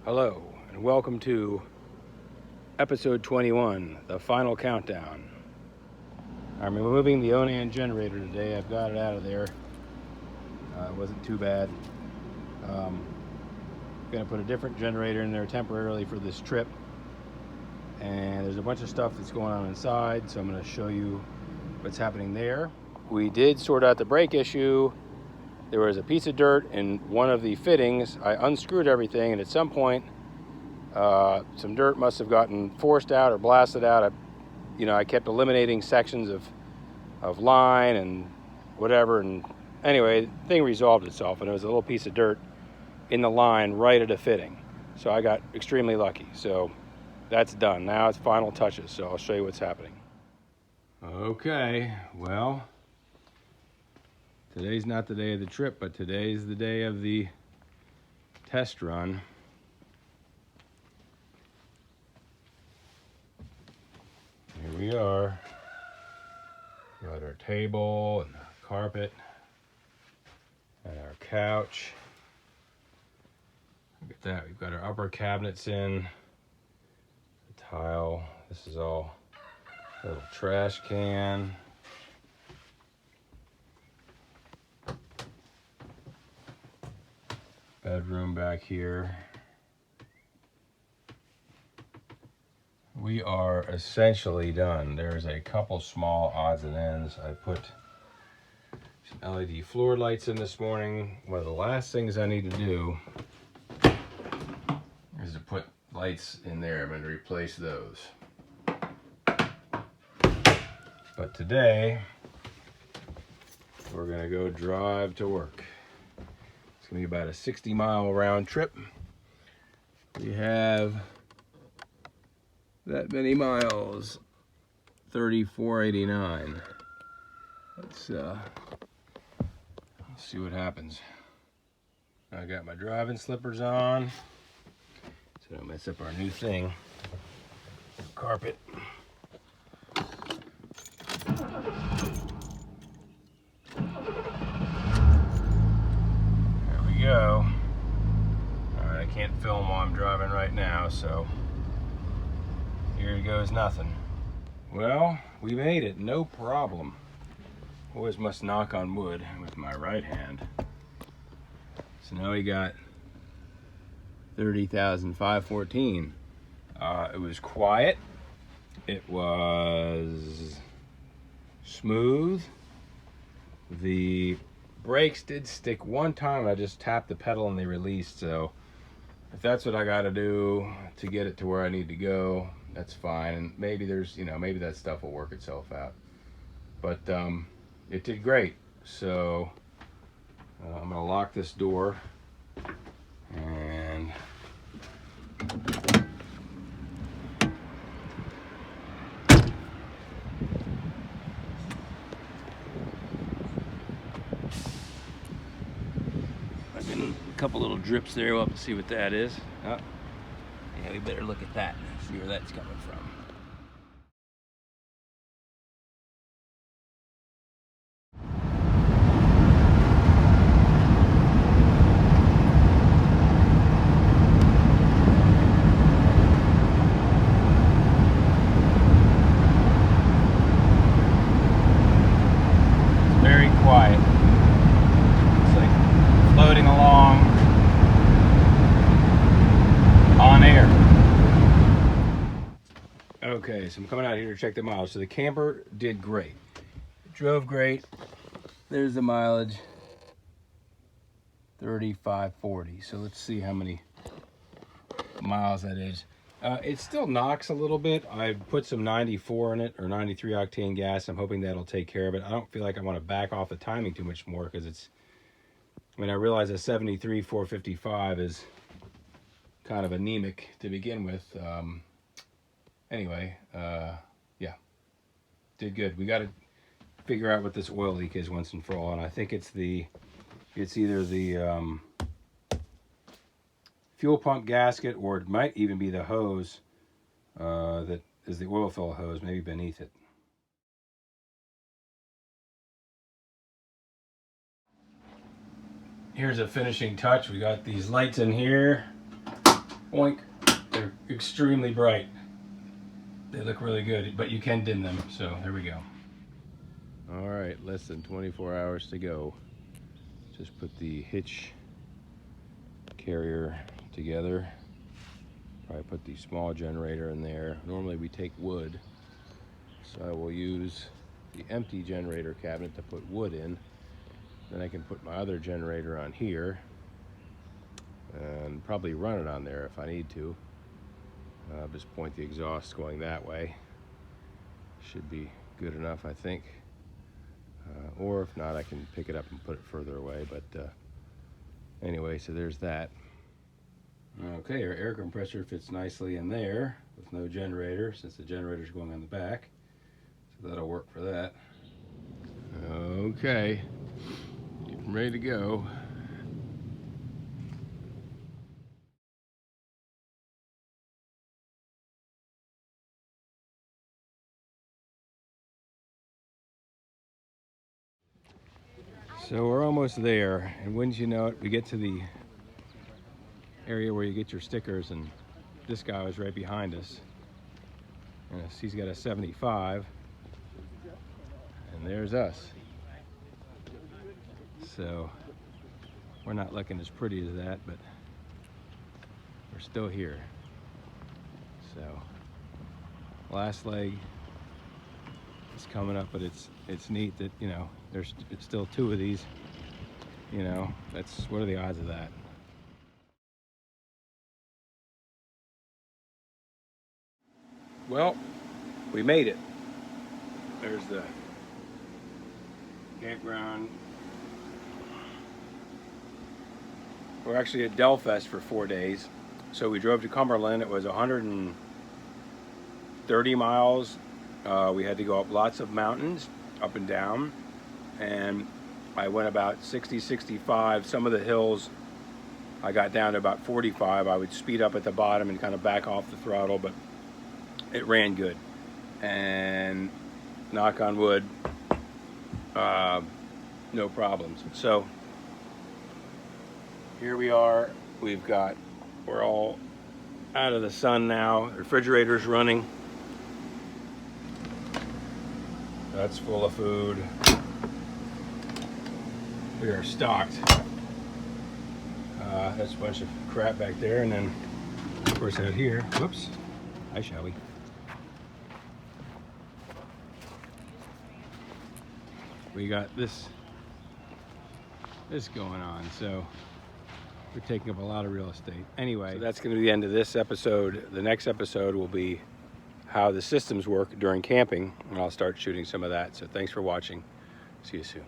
Hello, and welcome to episode 21, the final countdown. I'm removing the Onan generator today. I've got it out of there. It wasn't too bad. Gonna put a different generator in there temporarily for this trip. And there's a bunch of stuff that's going on inside, so I'm gonna show you what's happening there. We did sort out the brake issue. There was a piece of dirt in one of the fittings. I unscrewed everything, and at some point, some dirt must have gotten forced out or blasted out. I kept eliminating sections of line and whatever, and anyway, the thing resolved itself, and it was a little piece of dirt in the line right at a fitting. So I got extremely lucky. So that's done. Now it's final touches, so I'll show you what's happening. Okay, well, today's not the day of the trip, but today's the day of the test run. Here we are. Got our table and the carpet and our couch. Look at that. We've got our upper cabinets in. The tile. This is all a little trash can. Bedroom back here. We are essentially done. There's a couple small odds and ends. I put some LED floor lights in this morning. One of the last things I need to do is to put lights in there. I'm going to replace those. But today, we're going to go drive to work. It's going to be about a 60-mile round trip. We have that many miles, 3489. Let's see what happens. I got my driving slippers on, so don't mess up our new thing. Carpet. There we go. All right, I can't film while I'm driving right now, so here goes nothing. Well, we made it, no problem. Always must knock on wood with my right hand. So now we got 30,514. It was quiet. It was smooth. The brakes did stick one time. I just tapped the pedal and they released. So if that's what I got to do to get it to where I need to go, that's fine. And maybe maybe that stuff will work itself out. But it did great. So I'm gonna lock this door and a couple little drips there. We'll have to see what that is. Oh, yeah, we better look at that and see where that's coming from. It's very quiet. It's like floating along on air. Okay, so I'm coming out here to check the mileage. So the camper did great. It drove great. There's the mileage, 3540. So let's see how many miles that is. It still knocks a little bit. I put some 94 in it, or 93 octane gas. I'm hoping that'll take care of it. I don't feel like I want to back off the timing too much more because I realize a 73 455 is kind of anemic to begin with. Anyway, yeah, did good. We got to figure out what this oil leak is once and for all, and I think it's either the fuel pump gasket, or it might even be the hose that is the oil fill hose, maybe beneath it. Here's a finishing touch. We got these lights in here. Oink. They're extremely bright. They look really good, but you can dim them, so there we go. All right, less than 24 hours to go. Just put the hitch carrier together. Probably put the small generator in there. Normally we take wood, so I will use the empty generator cabinet to put wood in. Then I can put my other generator on here and probably run it on there if I need to. Just point the exhaust going that way. Should be good enough, I think. Or if not, I can pick it up and put it further away. But anyway, so there's that. Okay, our air compressor fits nicely in there with no generator, since the generator's going on the back. So that'll work for that. Okay, getting ready to go. So we're almost there, and wouldn't you know it, we get to the area where you get your stickers, and this guy was right behind us. And he's got a 75, and there's us. So we're not looking as pretty as that, but we're still here. So last leg is coming up, but it's neat that, you know, it's still 2 of these. You know, what are the odds of that? Well, we made it. There's the campground. We're actually at Dell Fest for 4 days. So we drove to Cumberland. It was 130 miles. We had to go up lots of mountains, up and down. And I went about 60, 65. Some of the hills I got down to about 45. I would speed up at the bottom and kind of back off the throttle, but it ran good. And knock on wood, no problems. So here we are. We're all out of the sun now. The refrigerator's running. That's full of food. We are stocked. That's a bunch of crap back there, and then of course out here, whoops, hi shall we? We got this going on, so we're taking up a lot of real estate. Anyway, so that's going to be the end of this episode. The next episode will be how the systems work during camping, and I'll start shooting some of that. So thanks for watching. See you soon.